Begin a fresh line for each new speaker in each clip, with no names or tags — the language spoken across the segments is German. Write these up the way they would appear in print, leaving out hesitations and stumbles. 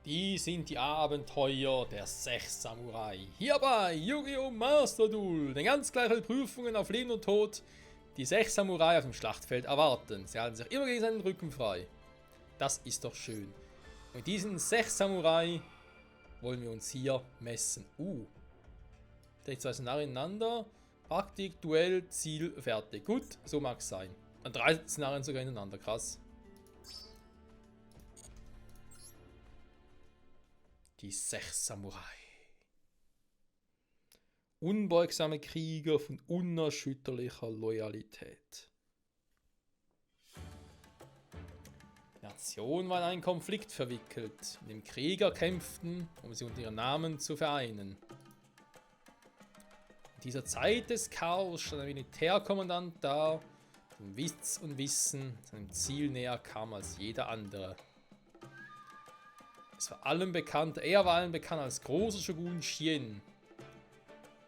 Die sind die Abenteuer der 6 Samurai. Hier bei Yu-Gi-Oh! Master Duel. Den ganz gleichen Prüfungen auf Leben und Tod. Die 6 Samurai auf dem Schlachtfeld erwarten. Sie halten sich immer gegen seinen Rücken frei. Das ist doch schön. Und diesen 6 Samurai wollen wir uns hier messen. Direkt 2 Szenarien ineinander. Taktik, Duell, Ziel, fertig. Gut, so mag es sein. Und 3 Szenarien sogar ineinander. Krass. Die 6 Samurai. Unbeugsame Krieger von unerschütterlicher Loyalität. Die Nation war in einen Konflikt verwickelt, in dem Krieger kämpften, um sie unter ihren Namen zu vereinen. In dieser Zeit des Chaos stand ein Militärkommandant da, dem Witz und Wissen seinem Ziel näher kam als jeder andere. Er war allen bekannt als großer Shogun Shien.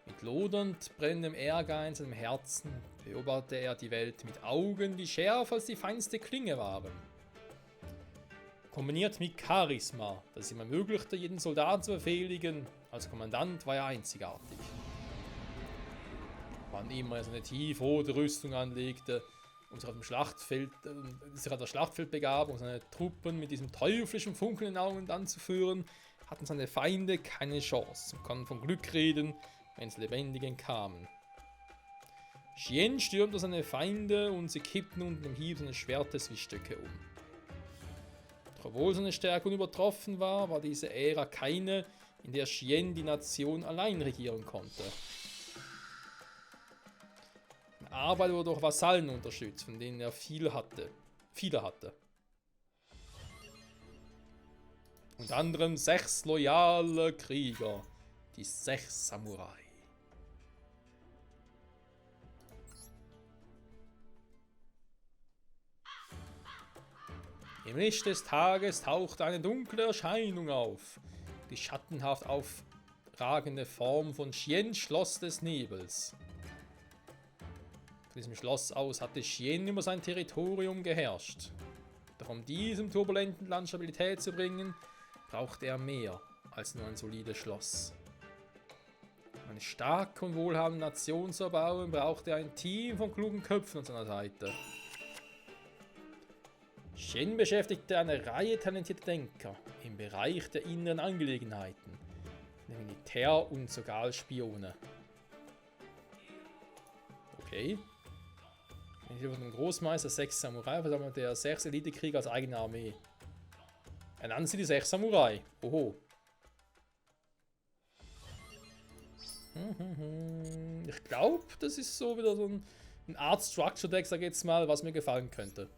Mit lodernd brennendem Ehrgeiz in seinem Herzen beobachtete er die Welt mit Augen, die schärfer als die feinste Klinge waren. Kombiniert mit Charisma, das ihm ermöglichte, jeden Soldaten zu befehligen, als Kommandant war er einzigartig. Wann immer er seine tiefrote Rüstung anlegte und sich auf das Schlachtfeld begab, um seine Truppen mit diesem teuflischen Funkeln in den Augen anzuführen, hatten seine Feinde keine Chance und konnten von Glück reden, wenn sie lebendig entkamen. Shien stürmte seine Feinde und sie kippten unter dem Hieb seines Schwertes wie Stöcke um. Doch obwohl seine Stärke unübertroffen war, war diese Ära keine, in der Shien die Nation allein regieren konnte. Seine Arbeit wurde durch Vasallen unterstützt, von denen er viele hatte. Unter anderem 6 loyale Krieger, die 6 Samurai. Im Licht des Tages tauchte eine dunkle Erscheinung auf, die schattenhaft aufragende Form von Shien, Schloss des Nebels. Von diesem Schloss aus hatte Shien über sein Territorium geherrscht. Doch um diesem turbulenten Land Stabilität zu bringen, brauchte er mehr als nur ein solides Schloss. Um eine starke und wohlhabende Nation zu erbauen, brauchte er ein Team von klugen Köpfen an seiner Seite. Shien beschäftigte eine Reihe talentierter Denker im Bereich der inneren Angelegenheiten, dem Militär und sogar als Spione. Okay. Hier wird ein Großmeister 6 Samurai versammelt der 6 Elitekrieger als eigene Armee. Er nannte sie die 6 Samurai. Oho. Ich glaube, das ist so wieder so ein Art Structure Deck, sag ich jetzt mal, was mir gefallen könnte.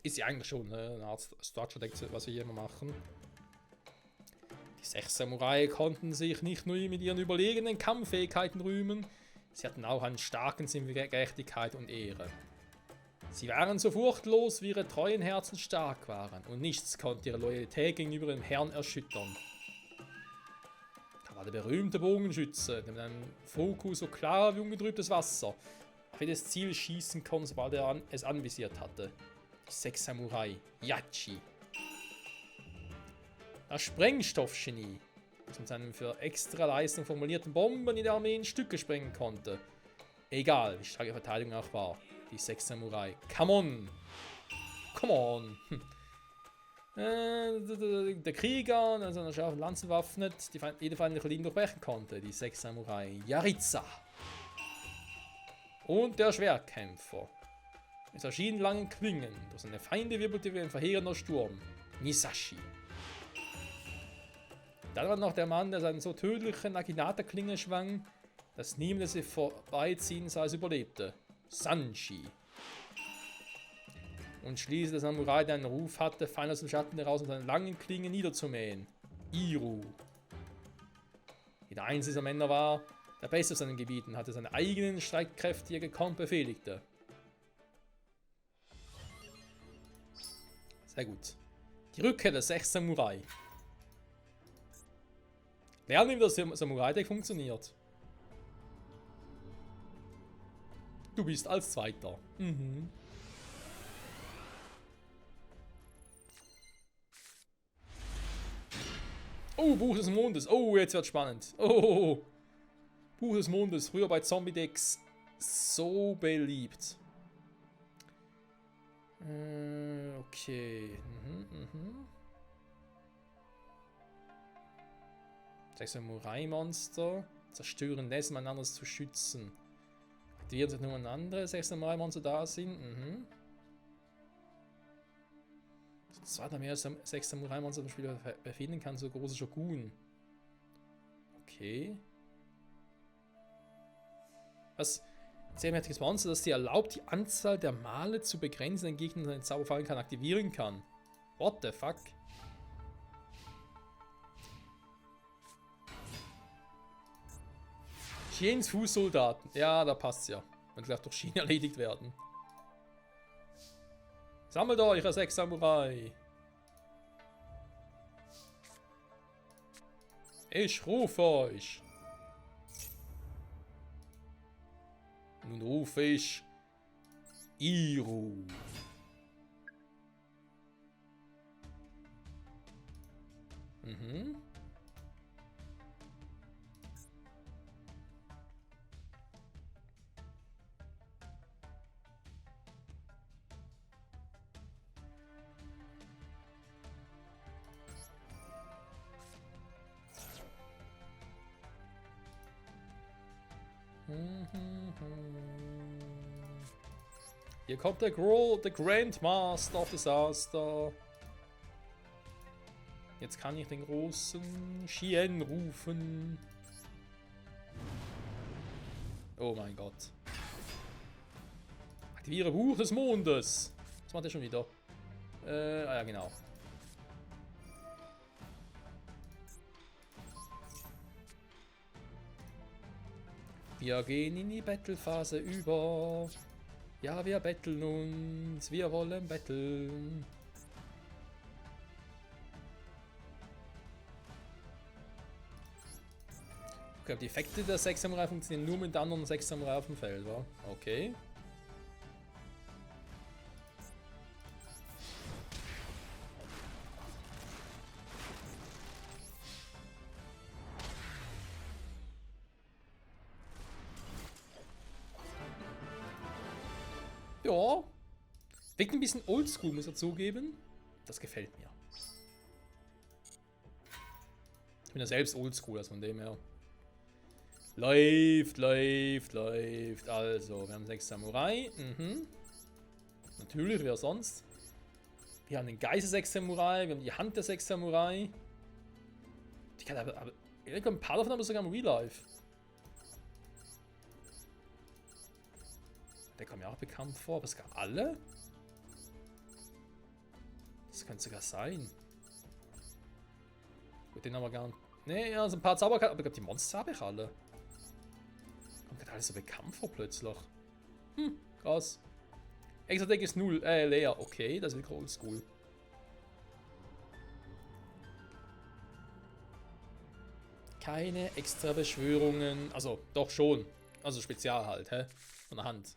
Ist ja eigentlich schon eine Art Structure Deck, was wir hier immer machen. Die 6 Samurai konnten sich nicht nur mit ihren überlegenen Kampffähigkeiten rühmen, sie hatten auch einen starken Sinn für Gerechtigkeit und Ehre. Sie waren so furchtlos, wie ihre treuen Herzen stark waren, und nichts konnte ihre Loyalität gegenüber dem Herrn erschüttern. Da war der berühmte Bogenschütze, der mit einem Fokus so klar wie ungetrübtes Wasser auf jedes Ziel schießen konnte, sobald er es anvisiert hatte. Die 6 Samurai, Yachi. Das Sprengstoffgenie, das mit seinen für extra Leistung formulierten Bomben in der Armee in Stücke sprengen konnte. Egal, wie stark die Verteidigung auch war. Die 6 Samurai. Come on! Come on! Der Krieger, an seiner scharfen Lanze bewaffnet, jede feindliche Linie durchbrechen konnte. Die 6 Samurai. Yaritza. Und der Schwertkämpfer. Mit verschiedenen langen Klingen. Durch seine Feinde wirbelte wie ein verheerender Sturm. Nisashi. Dann war noch der Mann, der seine so tödliche Naginata-Klinge schwang, dass niemand sie vorbeiziehen sah, es überlebte. Sanshi. Und schließlich der Samurai, der einen Ruf hatte, fein aus dem Schatten heraus und seine langen Klingen niederzumähen. Iru. Jeder einzelne dieser Männer war der Beste auf seinen Gebieten, hatte seine eigenen Streitkräfte, die er gekonnt befehligte. Sehr gut. Die Rückkehr der 6 Samurai. Lernen, wie das Samurai-Deck funktioniert. Du bist als Zweiter. Oh, Buch des Mondes. Oh, jetzt wird's spannend. Oh, Buch des Mondes. Früher bei Zombie-Decks so beliebt. Okay. 6 Samurai-Monster. Zerstören lässt, um ein anderes zu schützen. Aktivieren sich nur, wenn andere 6 Samurai-Monster da sind. Zwei oder mehr als 6 Samurai-Monster im Spiel befinden kann, so große Shogun. Okay. Was? Sehr mächtiges Monster, das dir erlaubt, die Anzahl der Male zu begrenzen, den Gegner seinen Zauberfallen kann, aktivieren kann. What the fuck? Xiens Fußsoldaten. Ja, da passt's ja. Und gleich durch Schien erledigt werden. Sammelt eure 6 Samurai. Ich rufe euch. Nun rufe ich Iru. Hier kommt der Grandmaster of Disaster. Jetzt kann ich den großen Xian rufen. Oh mein Gott. Aktiviere Buch des Mondes. Was macht er schon wieder? Ja, genau. Wir gehen in die Battle-Phase über. Ja, wir betteln uns. Wir wollen betteln. Okay, die Effekte der 6 Samurai funktionieren nur mit anderen 6 Samurai auf dem Feld, wa? Okay. Ja. Wirkt ein bisschen oldschool, muss er zugeben. Das gefällt mir. Ich bin ja selbst oldschool, also von dem her. Läuft. Also, wir haben 6 Samurai. Natürlich, wer sonst? Wir haben den Geist der 6 Samurai, wir haben die Hand der 6 Samurai. Die kann aber ein paar davon haben sogar im Real Life. Der kommt mir auch bekannt vor, aber sogar alle? Das könnte sogar sein. Gut, den haben wir gar nicht. Ne, ja, so ein paar Zauberkarten, aber ich glaube, die Monster habe ich alle. Kommt gerade alles so bekannt vor plötzlich. Krass. Extra Deck ist 0, leer. Okay, das ist wirklich oldschool. Keine extra Beschwörungen. Also, doch schon. Also Spezial halt, hä? Von der Hand.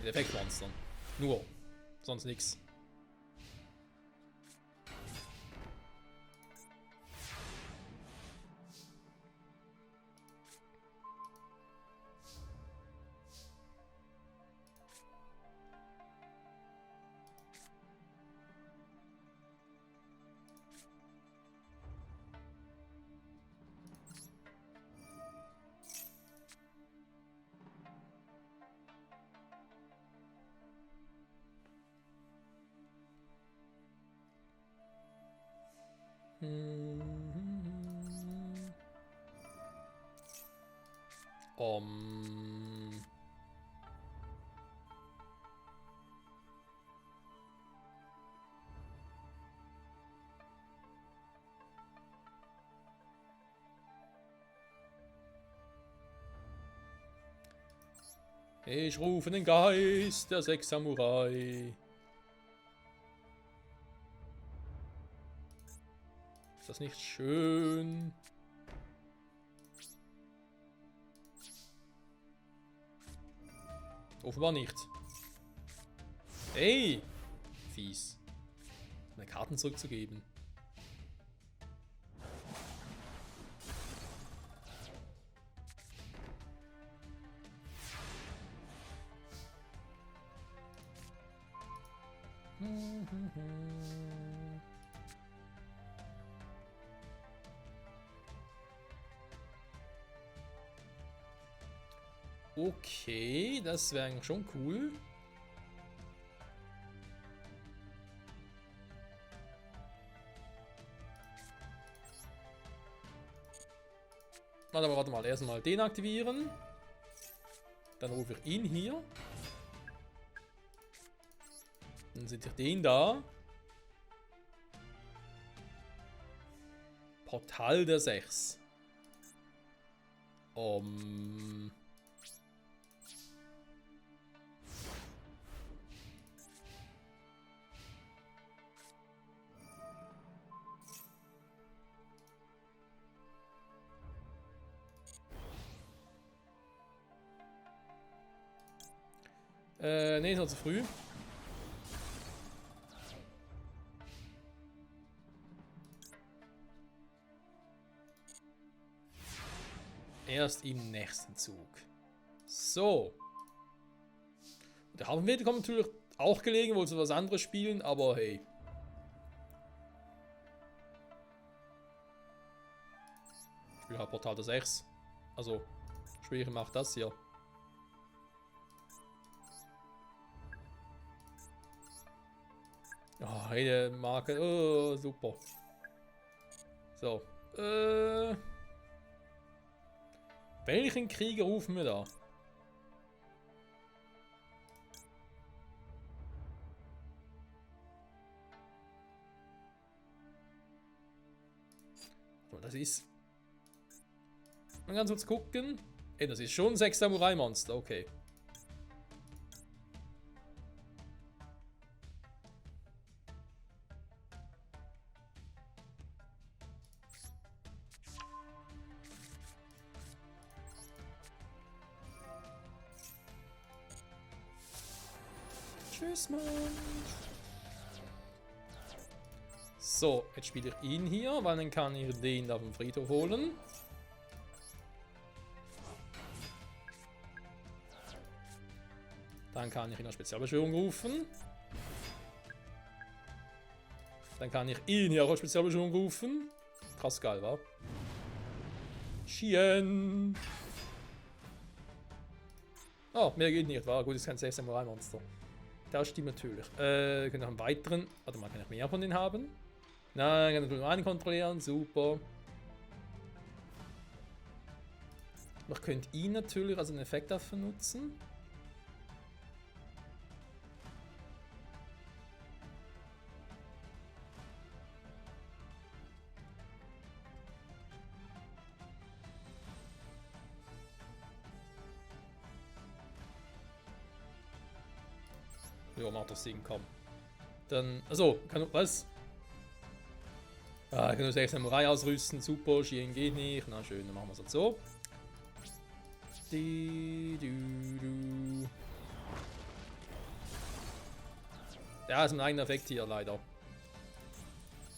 Mit Effektmonstern. Nur. Sonst nix. Ich rufe den Geist der 6 Samurai. Ist das nicht schön? Offenbar nicht. Ey! Fies. Meine Karten zurückzugeben. Okay, das wäre eigentlich schon cool. Warte mal, erstmal den aktivieren. Dann rufe ich ihn hier. Dann seht ihr den da. Portal der 6. Nee, ist noch zu früh. Erst im nächsten Zug. So. Der Hafenwete kommt natürlich auch gelegen, wohl zu was anderes spielen, aber hey. Ich spiele halt Portal der 6. Also, sprich, ich mache das hier. Oh, eine Marke. Oh, super. So. Welchen Krieger rufen wir da? Das ist. Mal ganz kurz gucken. Ey, das ist schon 6 Samurai-Monster, okay. Tschüss, Mann. So, jetzt spiele ich ihn hier, weil dann kann ich den auf dem Friedhof holen. Dann kann ich in der Spezialbeschwörung rufen. Dann kann ich ihn hier auch als Spezialbeschwörung rufen. Krass geil, wa? Schien. Oh, mehr geht nicht, war gut, ist kein 6 Samurai-Monster. Das stimmt natürlich. Wir können noch einen weiteren. Warte mal, kann ich mehr von denen haben? Nein, kann ich nur einen kontrollieren, super. Man könnte ihn natürlich als einen Effekt dafür nutzen. Ja, macht das Ding, komm. Dann, also, kann was? Ah, ich kann nur 6 Samurai ausrüsten, super, Schien geht nicht. Na schön, dann machen wir es halt so. Ja, ist ein eigener Effekt hier, leider.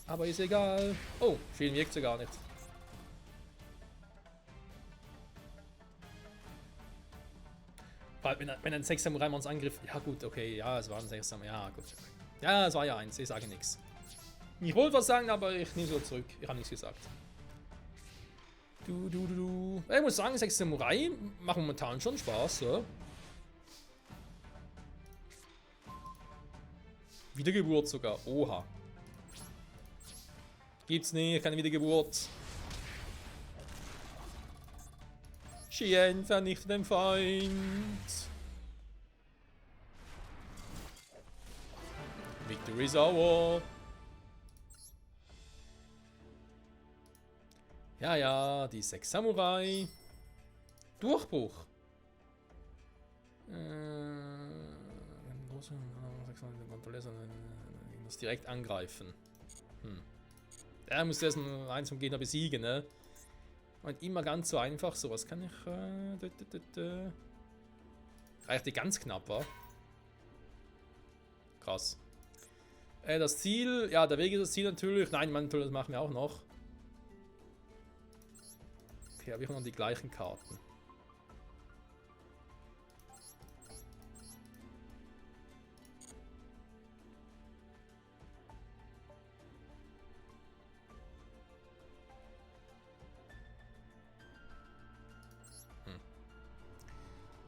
Aber ist egal. Oh, Schien wirkt sie gar nicht. Wenn ein 6 Samurai uns angriff. Ja, gut, okay, ja, es war ein 6 Samurai. Ja, gut. Ja, es war ja eins, ich sage nichts. Ich wollte was sagen, aber ich nehme es wieder zurück. Ich habe nichts gesagt. Ich muss sagen, 6 Samurai machen momentan schon Spaß, ja? Wiedergeburt sogar. Oha. Gibt's nicht, keine Wiedergeburt. Schien, vernichte den Feind. Victory is our. Ja, ja, die 6 Samurai. Durchbruch. Ich muss direkt angreifen. Er muss erst eins vom Gegner besiegen, ne? Und immer ganz so einfach. So, was kann ich. Reicht die ganz knapp, wa? Krass. Das Ziel. Ja, der Weg ist das Ziel natürlich. Nein, das machen wir auch noch. Okay, aber ich habe noch die gleichen Karten.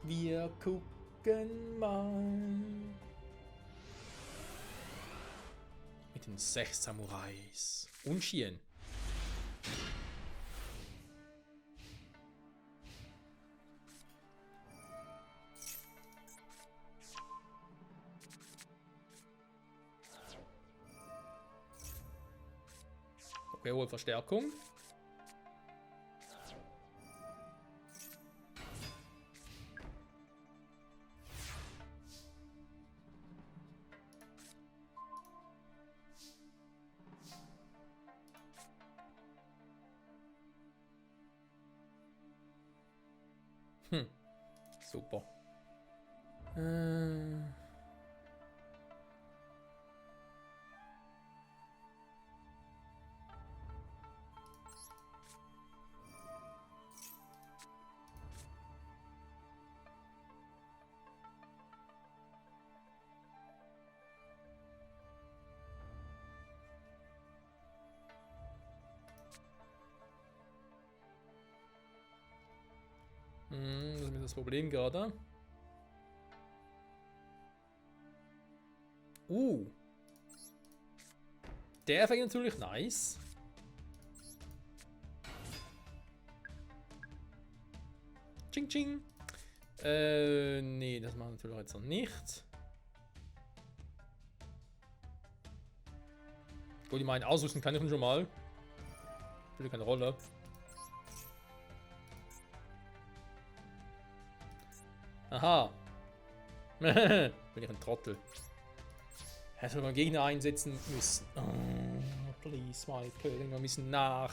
Wir gucken mal. Mit den 6 Samurais. Und Shien. Okay, hohe Verstärkung. Super. Das ist das Problem gerade. Der wäre natürlich nice. Ching ching. Nee, das machen wir natürlich jetzt noch nicht. Gut, ich meine, ausrüsten kann ich schon mal. Spielt keine Rolle. Aha. Bin ich ein Trottel. Hätte man Gegner einsetzen müssen. Oh, please, my König, wir müssen nach.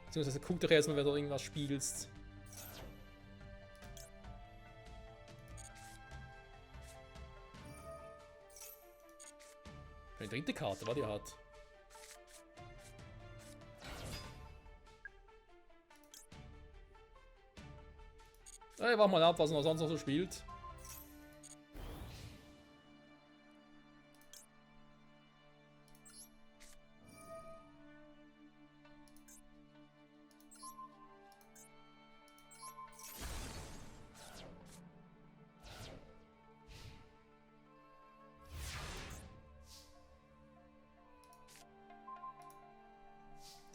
Beziehungsweise guck doch erstmal, wer da irgendwas spielst. Die dritte Karte, was die hat. Hey, warte mal ab, was man sonst noch so spielt.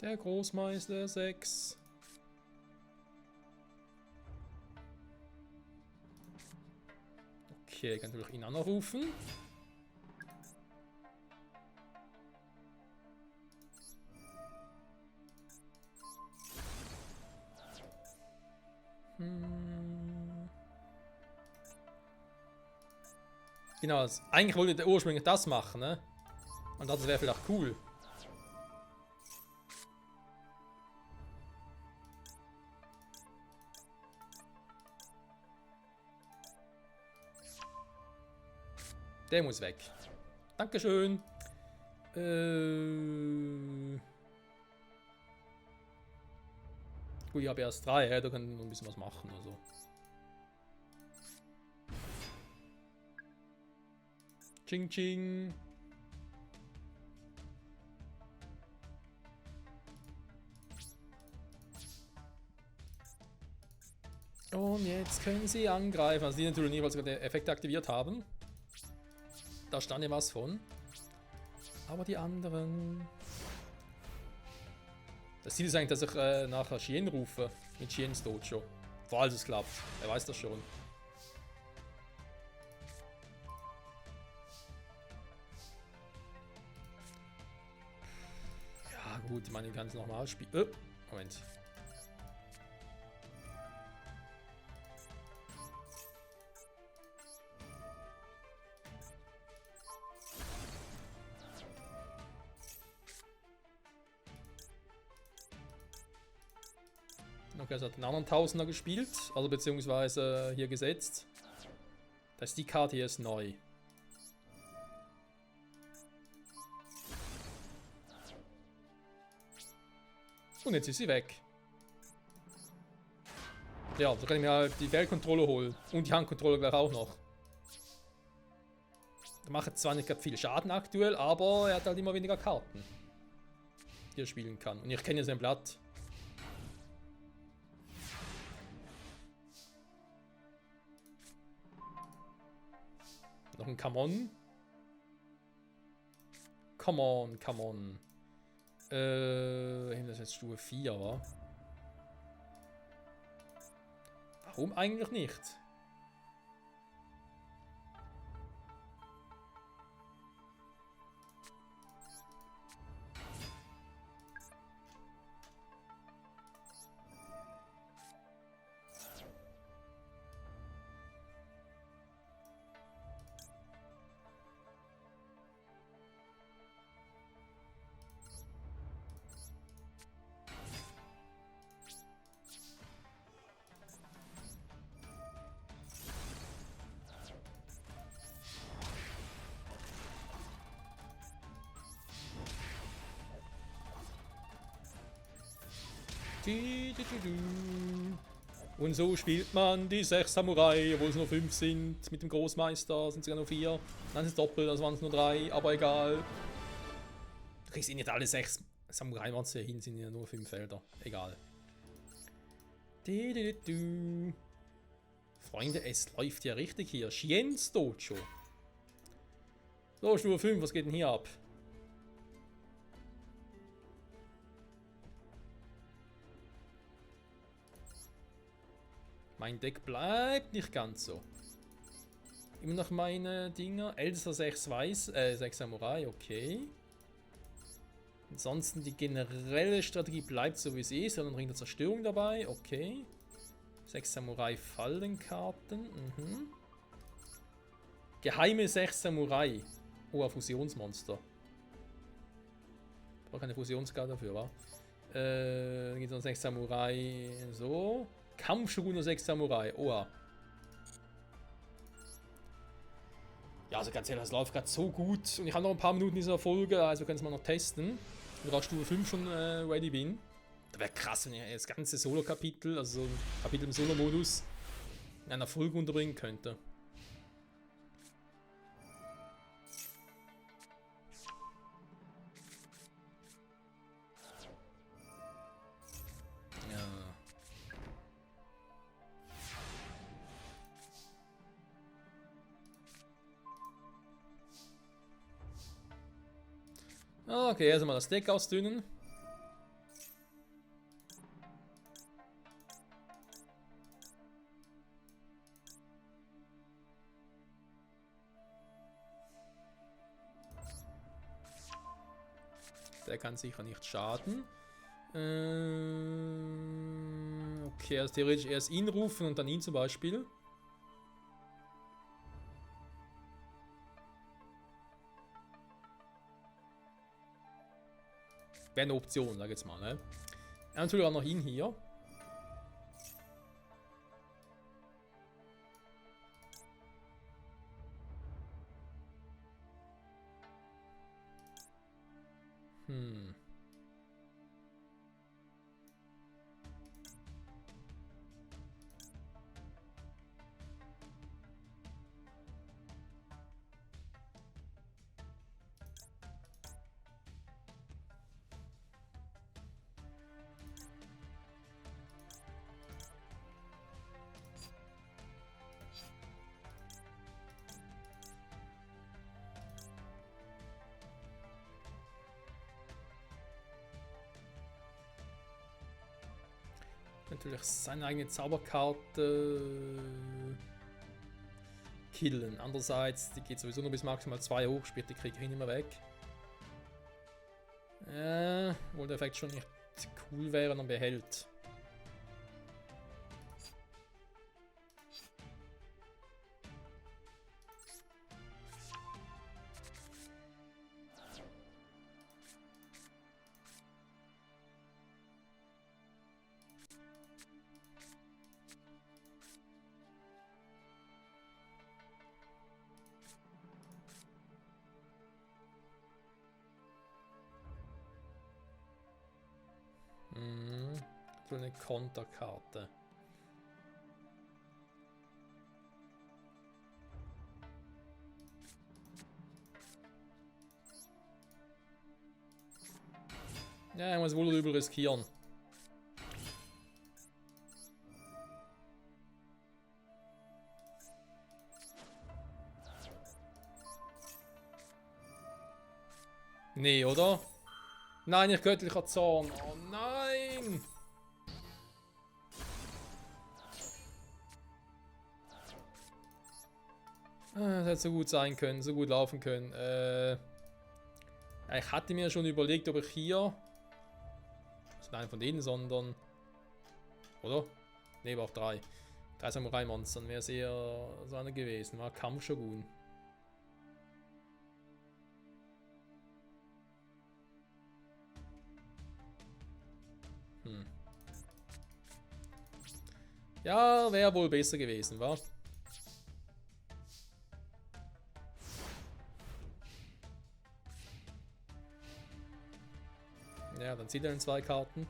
Der Großmeister 6. Okay, ich kann natürlich ihn anrufen. Genau, eigentlich wollte der ursprünglich das machen, ne? Und das wäre vielleicht cool. Der muss weg. Dankeschön. Gut, ich habe erst 3, ja, da kann ich noch ein bisschen was machen. Also. Ching ching. Und jetzt können sie angreifen. Also die natürlich nicht, weil sie den Effekt aktiviert haben. Da stand ja was von. Aber die anderen... Das Ziel ist eigentlich, dass ich nachher Shien rufe. Mit Shiens Dojo. Falls es klappt. Er weiß das schon. Ja gut, ich meine, ich kann es nochmal spielen. Moment. Okay, es hat einen anderen Tausender gespielt, also beziehungsweise hier gesetzt. Das ist die Karte hier ist neu. Und jetzt ist sie weg. Ja, so kann ich mir halt die Weltkontrolle holen. Und die Handkontrolle gleich auch noch. Der macht zwar nicht viel Schaden aktuell, aber er hat halt immer weniger Karten, die er spielen kann. Und ich kenne ja sein Blatt. Noch ein Come on. Come on, come on. Das ist jetzt Stufe 4, wa? Warum eigentlich nicht? Und so spielt man die 6 Samurai, obwohl es nur 5 sind. Mit dem Großmeister sind es sogar nur 4. Dann ist es doppelt, also waren es nur 3, aber egal. Du kriegst nicht alle 6 Samurai-Monster hin, sind ja nur 5 Felder. Egal. Freunde, es läuft ja richtig hier. Shiens Dojo. So, Stufe 5, was geht denn hier ab? Mein Deck bleibt nicht ganz so. Immer noch meine Dinger. Ältester 6 Weiß, 6 Samurai, okay. Ansonsten die generelle Strategie bleibt so wie sie ist, sondern Ring der Zerstörung dabei, okay. 6 Samurai Fallenkarten, Geheime 6 Samurai. Oh, ein Fusionsmonster. Brauche keine Fusionskarte dafür, wa? Dann gibt es noch 6 Samurai, so. Kampfshogun 6 Samurai. Oha. Ja, also ganz ehrlich, das läuft gerade so gut. Und ich habe noch ein paar Minuten dieser Folge, also wir können es mal noch testen. Wenn ich auf Stufe 5 schon ready bin. Das wäre krass, wenn ich das ganze Solo-Kapitel, also so ein Kapitel im Solo-Modus, in einer Folge unterbringen könnte. Okay, erst mal das Deck ausdünnen. Der kann sicher nicht schaden. Okay, also theoretisch erst ihn rufen und dann ihn zum Beispiel. Wäre eine Option, sag ich jetzt mal. Ne? Natürlich auch noch ihn hier. Natürlich seine eigene Zauberkarte killen. Andererseits, die geht sowieso nur bis maximal 2 hoch, spielt die Krieg hin immer weg. Obwohl der Effekt schon nicht cool wäre, wenn er behält. So eine Konterkarte. Ja, ich muss wohl oder übel riskieren. Nee, oder? Nein, ich göttlicher Zorn. Oh nein! Das hätte so gut sein können, so gut laufen können. Ich hatte mir schon überlegt, ob ich hier... Nicht einen von denen, sondern... Oder? Ne, aber auch drei. 3 Samurai-Monstern wäre es eher so einer gewesen. War Kampfshogun. Ja, wäre wohl besser gewesen, wa? Ja, dann zieht er in 2 Karten.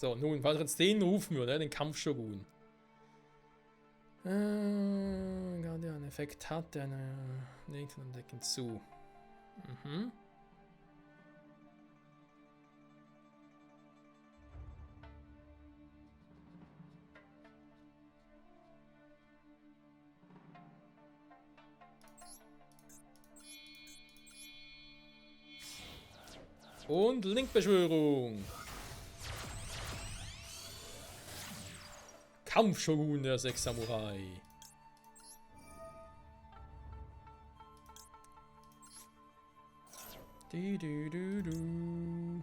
So, nun, falls jetzt den rufen würde, den Kampfshogun. Gerade einen Effekt hat, der eine nächsten Deck hinzu. Mhm. Und Linkbeschwörung. Kampfshogun der 6 Samurai. Du.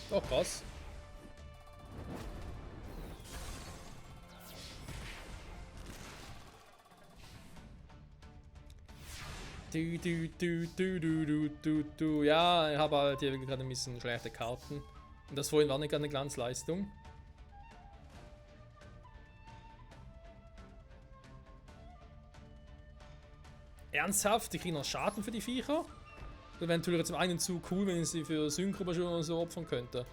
Oh, krass. Du. Ja, ich habe halt hier gerade ein bisschen schlechte Karten. Und das vorhin war nicht eine Glanzleistung. Ernsthaft? Die kriegen noch Schaden für die Viecher? Das wäre natürlich zum einen zu cool, wenn ich sie für Synchro oder so opfern könnte.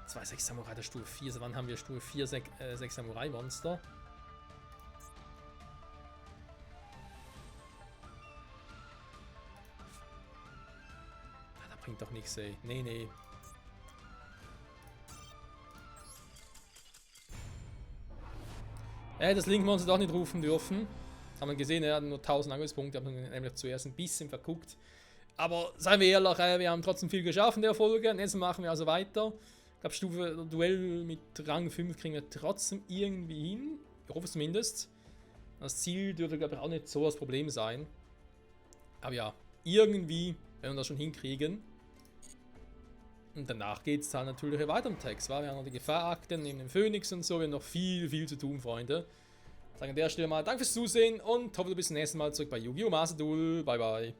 2 6 Samurai der Stufe 4. Also wann haben wir Stufe 4 6 Samurai Monster? Ah, das bringt doch nichts, ey. Nee. Das Link-Monster doch nicht rufen dürfen. Haben wir gesehen, er hat nur 1000 Angriffspunkte, haben wir nämlich zuerst ein bisschen verguckt. Aber seien wir ehrlich, wir haben trotzdem viel geschafft in der Folge. Und jetzt machen wir also weiter. Ich glaube, Stufe Duell mit Rang 5 kriegen wir trotzdem irgendwie hin. Ich hoffe es zumindest. Das Ziel dürfte, glaube ich, auch nicht so das Problem sein. Aber ja, irgendwie werden wir das schon hinkriegen. Und danach geht es dann natürlich weiter im Text. Wir haben noch die Gefahrakten neben dem Phönix und so. Wir haben noch viel zu tun, Freunde. Ich sage an der Stelle mal Danke fürs Zusehen und hoffe, du bist beim nächsten Mal zurück bei Yu-Gi-Oh! Master Duel. Bye bye.